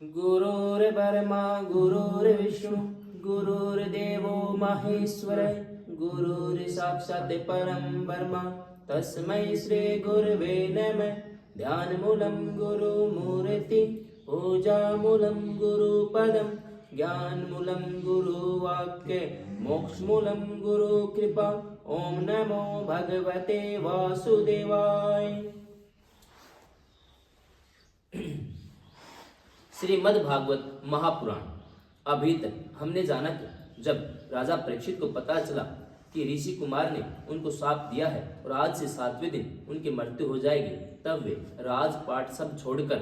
गुरुर्ब्रह्मा गुरुर्विष्णु गुरुर्देवो महेश्वर गुरुर्साक्षात् परं ब्रह्म तस्मै श्री गुरवे नमः। ध्यानमूलं गुरुमूर्ति पूजामूलं गुरुपदं ज्ञानमूलं गुरुवाक्य मोक्षमूलं गुरुकृपा। ओम नमो भगवते वासुदेवाय। श्रीमद् भागवत महापुराण। अभी तक हमने जाना कि जब राजा परीक्षित को पता चला कि ऋषि कुमार ने उनको शाप दिया है और आज से 7वें दिन उनकी मृत्यु हो जाएगी, तब वे राजपाट सब छोड़कर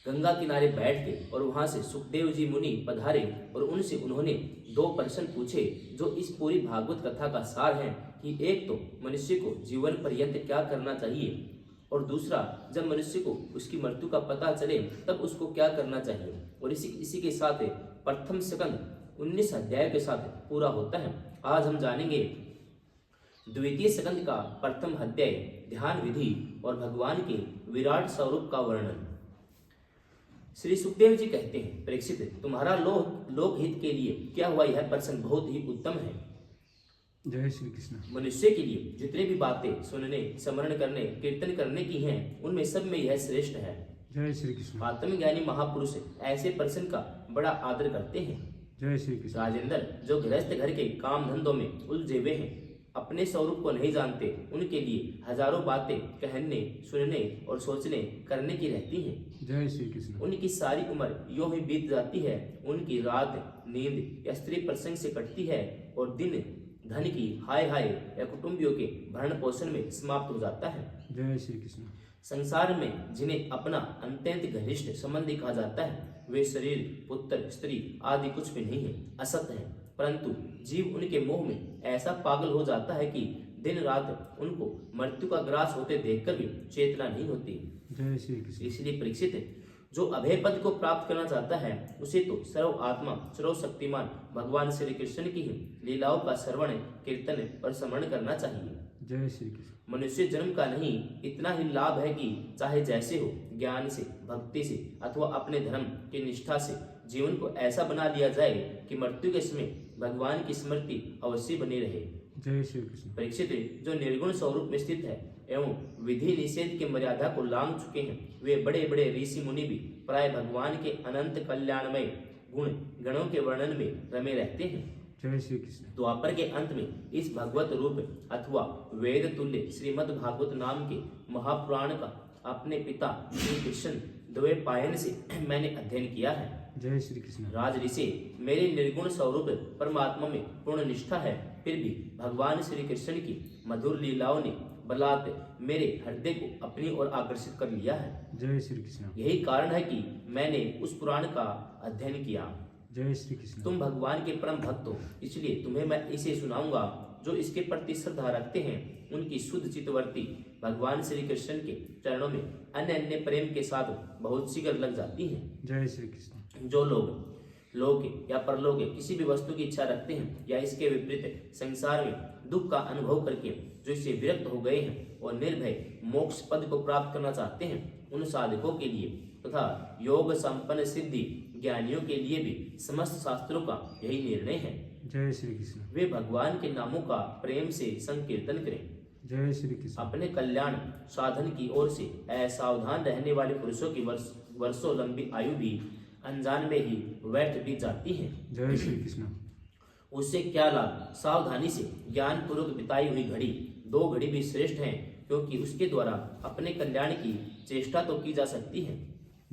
गंगा किनारे बैठ गए और वहां से सुखदेव जी मुनि पधारे और उनसे उन्होंने 2 प्रश्न पूछे जो इस पूरी भागवत कथा का सार है कि एक तो मनुष्य को जीवन पर्यंत क्या करना चाहिए और दूसरा जब मनुष्य को उसकी मृत्यु का पता चले तब उसको क्या करना चाहिए। और इसी के साथ प्रथम स्कंद 19 अध्याय के साथ पूरा होता है। आज हम जानेंगे द्वितीय स्कंद का प्रथम अध्याय ध्यान विधि और भगवान के विराट स्वरूप का वर्णन। श्री सुखदेव जी कहते हैं, परीक्षित, तुम्हारा लोकहित के लिए क्या हुआ यह प्रसंग बहुत ही उत्तम है। जय श्री कृष्ण। मनुष्य के लिए जितने भी बातें सुनने, स्मरण करने, कीर्तन करने की हैं, उनमें सब में यह श्रेष्ठ है। जय श्री कृष्ण। आत्मज्ञानी महापुरुष ऐसे प्रसंग का बड़ा आदर करते हैं। जय श्री कृष्ण। राजेंद्र जो गृहस्थ घर के काम धंधों में उलझे हुए हैं, अपने स्वरूप को नहीं जानते, उनके लिए हजारों बातें कहने, सुनने और सोचने करने की रहती हैं। जय श्री कृष्ण। उनकी सारी उम्र यूं ही बीत जाती है। उनकी रात नींद या स्त्री प्रसंग से कटती है और दिन धन की हाय हाय या कुटुंबियों के भरण पोषण में समाप्त हो जाता है। जय श्री कृष्ण। संसार में जिन्हें अपना अत्यंत घनिष्ठ संबंधी कहा जाता है, वे शरीर, पुत्र, स्त्री आदि कुछ भी नहीं है, असत है। परंतु जीव उनके मोह में ऐसा पागल हो जाता है कि दिन रात उनको मृत्यु का ग्रास होते देखकर भी चेतना नहीं होती। जय श्री कृष्ण। इसलिए परीक्षित, जो अभय पद को प्राप्त करना चाहता है उसे तो सर्व आत्मा सर्व शक्तिमान भगवान श्री कृष्ण की ही लीलाओं का श्रवण, कीर्तन और स्मरण करना चाहिए। जय श्री कृष्ण। मनुष्य जन्म का नहीं, इतना ही लाभ है कि चाहे जैसे हो, ज्ञान से, भक्ति से अथवा अपने धर्म की निष्ठा से जीवन को ऐसा बना दिया जाए कि मृत्यु के समय भगवान की स्मृति अवश्य बनी रहे। जय श्री कृष्ण। परीक्षित, जो निर्गुण स्वरूप में स्थित है एवं विधि निषेध की मर्यादा को लांघ चुके हैं, वे बड़े बड़े ऋषि मुनि भी प्राय भगवान के अनंत कल्याणमय गुण गणों के वर्णन में रमे रहते हैं। जय श्री कृष्ण। द्वापर के अंत में इस भगवत रूप अथवा वेद तुल्य श्रीमद् भागवत नाम के महापुराण का अपने पिता श्री कृष्ण द्वैपायन से मैंने अध्ययन किया है। जय श्री कृष्ण। राज ऋषि, मेरे निर्गुण स्वरूप परमात्मा में पूर्ण निष्ठा है, फिर भी भगवान श्री कृष्ण की मधुर लीलाओं ने बलात् मेरे हृदय को अपनी ओर आकर्षित कर लिया है। जय श्री कृष्ण। यही कारण है कि मैंने उस पुराण का अध्ययन किया। जय श्री कृष्ण। तुम भगवान के परम भक्त हो, इसलिए तुम्हें मैं इसे सुनाऊंगा। जो इसके प्रति श्रद्धा रखते हैं उनकी शुद्ध चित्तवृत्ति भगवान श्री कृष्ण के चरणों में अन्य अन्य प्रेम के साथ बहुत शीघ्र लग जाती है। जय श्री कृष्ण। जो लोग लोक या परलोक किसी भी वस्तु की इच्छा रखते हैं या इसके विपरीत संसार में दुख का अनुभव करके जो इससे विरक्त हो गए हैं और निर्भय मोक्ष पद को प्राप्त करना चाहते हैं, उन साधकों के लिए तथा योग संपन्न सिद्धि ज्ञानियों के लिए भी समस्त शास्त्रों का यही निर्णय है। जय श्री कृष्ण। वे भगवान के नामों का प्रेम से संकीर्तन करें। जय श्री कृष्ण। अपने कल्याण साधन की ओर से असावधान रहने वाले पुरुषों की वर्षों लंबी आयु भी अनजान में ही व्यर्थ बीत जाती है। जय श्री कृष्ण। उससे क्या लाभ? सावधानी से ज्ञान पूर्वक बिताई हुई घड़ी 2 घड़ी भी श्रेष्ठ है, क्योंकि उसके द्वारा अपने कल्याण की चेष्टा तो की जा सकती है।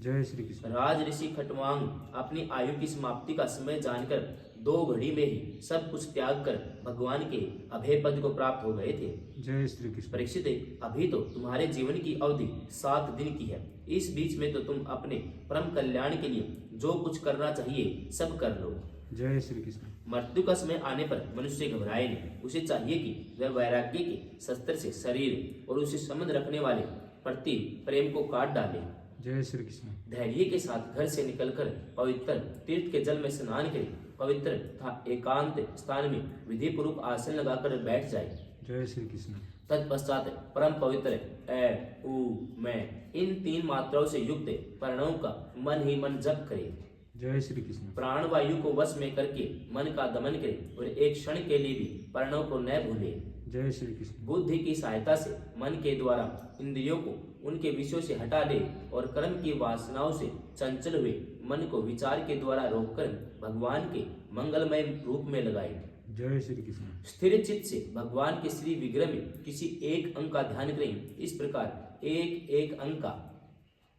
जय श्री कृष्ण। राज ऋषि खटवांग अपनी आयु की समाप्ति का समय जानकर 2 घड़ी में ही सब कुछ त्याग कर भगवान के अभय पद को प्राप्त हो गए थे। जय श्री कृष्ण। परीक्षित, अभी तो तुम्हारे जीवन की अवधि 7 दिन की है। इस बीच में तो तुम अपने परम कल्याण के लिए जो कुछ करना चाहिए सब कर लो। जय श्री कृष्ण। मृत्यु का समय आने पर मनुष्य घबराए नहीं। उसे चाहिए कि वह वैराग्य के शस्त्र से शरीर और उसे संबंध रखने वाले प्रति प्रेम को काट डाले। जय श्री कृष्ण। धैर्य के साथ घर से निकलकर पवित्र तीर्थ के जल में स्नान करे, पवित्र तथा एकांत स्थान में विधि पूर्वक आसन लगाकर बैठ जाए। जय श्री कृष्ण। तत्पश्चात परम पवित्र ए उ मैं इन 3 मात्राओं से युक्त प्रणव का मन ही मन जप करे। जय श्री कृष्ण। प्राण वायु को वश में करके मन का दमन करे और एक क्षण के लिए भी प्रणव को न भूले। जय श्री कृष्ण। बुद्धि की सहायता से मन के द्वारा इंद्रियों को उनके विषयों से हटा ले और कर्म की वासनाओं से चंचल हुए मन को विचार के द्वारा रोककर भगवान के मंगलमय रूप में लगाए। जय श्री कृष्ण। स्थिर चित्त से भगवान के श्री विग्रह में किसी एक अंग का ध्यान करें। इस प्रकार एक एक अंग का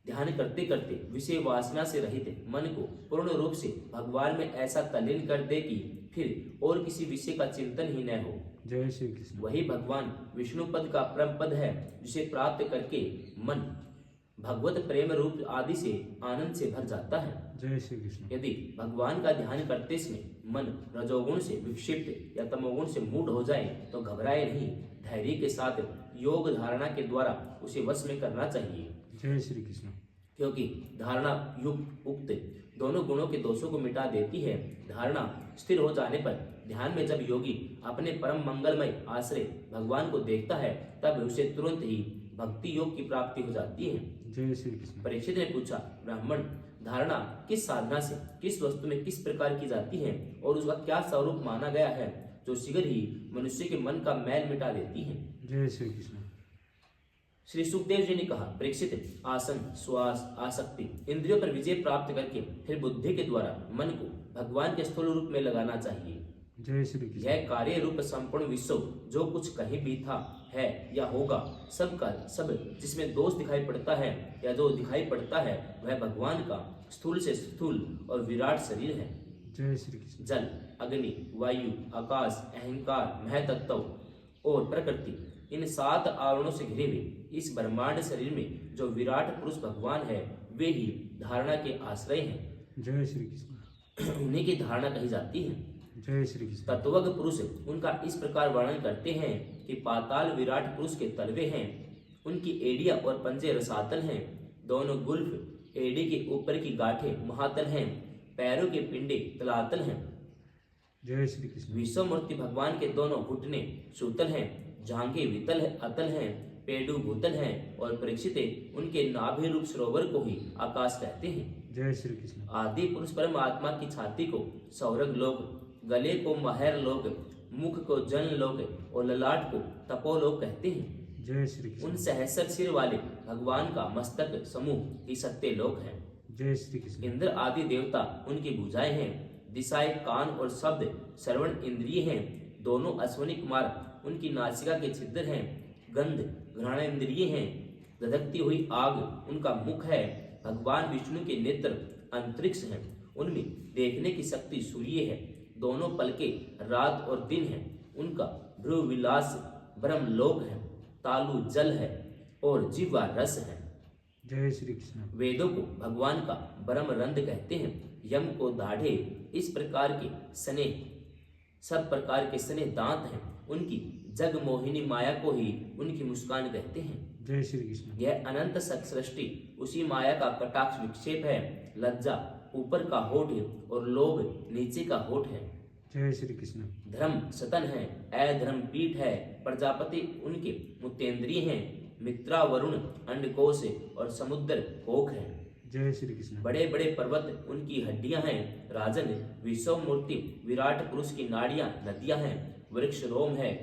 ध्यान करते करते विषय वासना से रहित मन को पूर्ण रूप से भगवान में ऐसा तल्लीन कर दे कि फिर और किसी विषय का चिंतन ही न हो। जय श्री कृष्ण। वही भगवान विष्णु पद का परम पद है, जिसे प्राप्त करके मन भगवत प्रेम रूप आदि से आनंद से भर जाता है। जय श्री कृष्ण। यदि भगवान का ध्यान करते समय मन रजोगुण से विक्षिप्त या तमोगुण से मूढ़ हो जाए तो घबराए नहीं, धैर्य के साथ योग धारणा के द्वारा उसे वश में करना चाहिए। जय श्री कृष्ण। क्योंकि धारणा युक्त उक्त दोनों गुणों के दोषों को मिटा देती है। धारणा स्थिर हो जाने पर ध्यान में जब योगी अपने परम मंगलमय आश्रय भगवान को देखता है तब उसे तुरंत ही भक्ति योग की प्राप्ति हो जाती है। जय श्री कृष्ण। परीक्षित ने पूछा, ब्राह्मण, धारणा किस साधना से किस वस्तु में किस प्रकार की जाती है और उसका क्या स्वरूप माना गया है जो शीघ्र ही मनुष्य के मन का मैल मिटा देती है? जय श्री कृष्ण। श्री सुखदेव जी ने कहा, परीक्षित, आसन, श्वास, आसक्ति, इंद्रियों पर विजय प्राप्त करके फिर बुद्धि के द्वारा मन को भगवान के स्थूल रूप में लगाना चाहिए। जय श्री कृष्ण। यह कार्य रूप संपूर्ण विश्व जो कुछ कहीं भी था, है या होगा, सब का सब जिसमें दोष दिखाई पड़ता है या जो दिखाई पड़ता है वह भगवान का स्थूल से स्थूल और विराट शरीर है। जय श्री कृष्ण। जल, अग्नि, वायु, आकाश, अहंकार, महतत्व और प्रकृति, इन 7 आवरणों से घिरे हुए इस ब्रह्मांड शरीर में जो विराट पुरुष भगवान है वे ही धारणा के आश्रय हैं। जय श्री कृष्ण। उन्हीं की धारणा कही जाती है। जय श्री कृष्ण। तत्वज्ञ पुरुष उनका इस प्रकार वर्णन करते हैं कि पाताल विराट पुरुष के तलवे हैं, उनकी एड़ियां और पंजे रसातल हैं, दोनों गुल्फ एड़ी के ऊपर की गांठें महातल हैं, पैरों के पिंडे तलातल हैं। जय श्री कृष्ण। विश्वमूर्ति भगवान के दोनों घुटने सूतल हैं, जांघें वितल है अतल हैं, पेडू भूतल हैं और परीक्षित उनके नाभि रूप सरोवर को ही आकाश कहते हैं। जय श्री कृष्ण। आदि पुरुष परमात्मा की छाती को सौरग लोक, गले को महर लोक, मुख को जन लोक और ललाट को तपोलोक कहते हैं। जय श्री कृष्ण। उन सहस्र सिर वाले भगवान का मस्तक समूह ही सत्य लोक है। जय श्री कृष्ण। इंद्र आदि देवता उनकी भुजाएं हैं, दिशाएं कान और शब्द श्रवण इंद्रिय हैं, दोनों अश्वनी कुमार उनकी नासिका के छिद्र हैं, गंध घ्राणेन्द्रिय हैं, धधकती हुई आग उनका मुख है, भगवान विष्णु के नेत्र अंतरिक्ष हैं, उनमें देखने की शक्ति सूर्य है, दोनों पलके रात और दिन है, उनका भ्रू विलास ब्रह्मलोक है, तालु जल है और जीवा रस है। जय श्री कृष्ण। वेदों को भगवान का ब्रह्म रंध कहते हैं, यम को दाढ़े, इस प्रकार के सने सब प्रकार के सने दांत हैं, उनकी जग मोहिनी माया को ही उनकी मुस्कान कहते हैं। जय श्री कृष्ण। यह अनंत सृष्टि उसी माया का कटाक्ष विक्षेप है, लज्जा ऊपर का होठ है और लोभ नीचे का होठ है। जय श्री कृष्ण। धर्म सतन है, अधर्म पीठ है, प्रजापति उनके मुतेंद्रिय हैं, मित्रा वरुण अंडकोश और समुद्र कोख है। जय श्री कृष्ण। बड़े बड़े पर्वत उनकी हड्डियां हैं, राजन विश्व मूर्ति विराट पुरुष की नाड़ियां नदियां हैं, वृक्ष रोम है,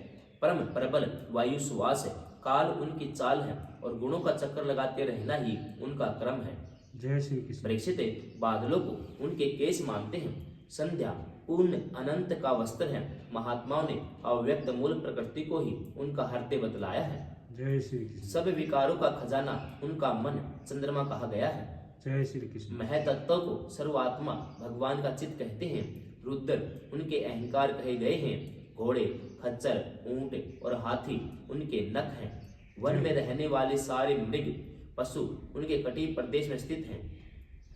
परम प्रबल वायु सुवास है, काल उनकी चाल है और गुणों का चक्कर लगाते रहना ही उनका क्रम है। जय श्री कृष्ण। परीक्षित बादलों को उनके केस मानते हैं, संध्या पूर्ण अनंत का वस्त्र है, महात्माओं ने अव्यक्त मूल प्रकृति को ही उनका हृदय बतलाया है। जय श्री कृष्ण। सब विकारों का खजाना उनका मन चंद्रमा कहा गया है। जय श्री कृष्ण। महतत्व को सर्वात्मा भगवान का चित्त कहते हैं, रुद्र उनके अहंकार कहे गए हैं, घोड़े खच्चर ऊंट और हाथी उनके नख हैं, वन में रहने वाले सारे मृग पशु उनके कटी प्रदेश में स्थित हैं।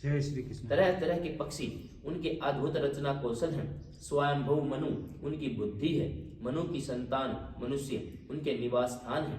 जय श्री कृष्ण। तरह तरह के पक्षी उनके अद्भुत रचना कौशल हैं, स्वयंभू मनु उनकी बुद्धि है, मनु की संतान मनुष्य उनके निवास स्थान है।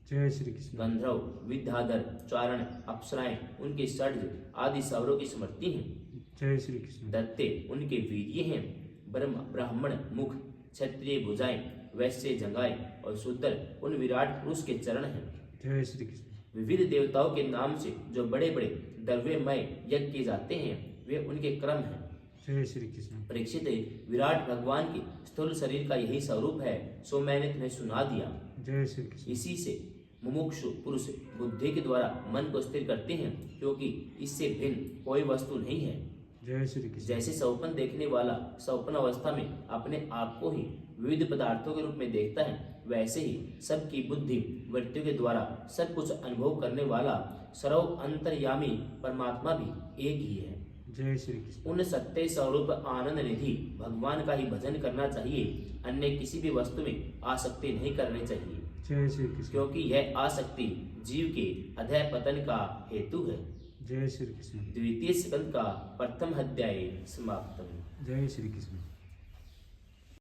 जय श्री कृष्ण। गंधर्व विद्याधर चारण अप्सराएं उनके षड्ज आदि सवरों की स्मृति हैं। जय श्री कृष्ण। दत्ते उनके वीर्य हैं, ब्राह्मण मुख क्षत्रिय भुजाएं वैश्य जंगाए और शूद्र उन विराट पुरुष के चरण हैं। जय श्री कृष्ण। विविध देवताओं के नाम से जो बड़े बड़े द्रव्यमय यज्ञ किए जाते हैं वे उनके क्रम हैं। जय श्री कृष्ण। परीक्षित, विराट भगवान के स्थूल शरीर का यही स्वरूप है, सो मैंने तुम्हें सुना दिया। जय श्री कृष्ण। इसी से मुमुक्षु पुरुष बुद्धि के द्वारा मन को स्थिर करते हैं, क्योंकि इससे भिन्न कोई वस्तु नहीं है। जय श्री कृष्ण। जैसे स्वप्न देखने वाला स्वप्न अवस्था में अपने आप को ही विविध पदार्थों के रूप में देखता है, वैसे ही सबकी बुद्धि वृत्तियों के द्वारा सब कुछ अनुभव करने वाला सर्व अंतर्यामी परमात्मा भी एक ही है। जय श्री कृष्ण। उन सत्य स्वरूप आनंद निधि भगवान का ही भजन करना चाहिए, अन्य किसी भी वस्तु में आसक्ति नहीं करनी चाहिए, जय श्री कृष्ण। क्योंकि यह आसक्ति जीव के अधः पतन का हेतु है। जय श्री कृष्ण। द्वितीय स्कंद का प्रथम अध्याय समाप्त। जय श्री कृष्ण।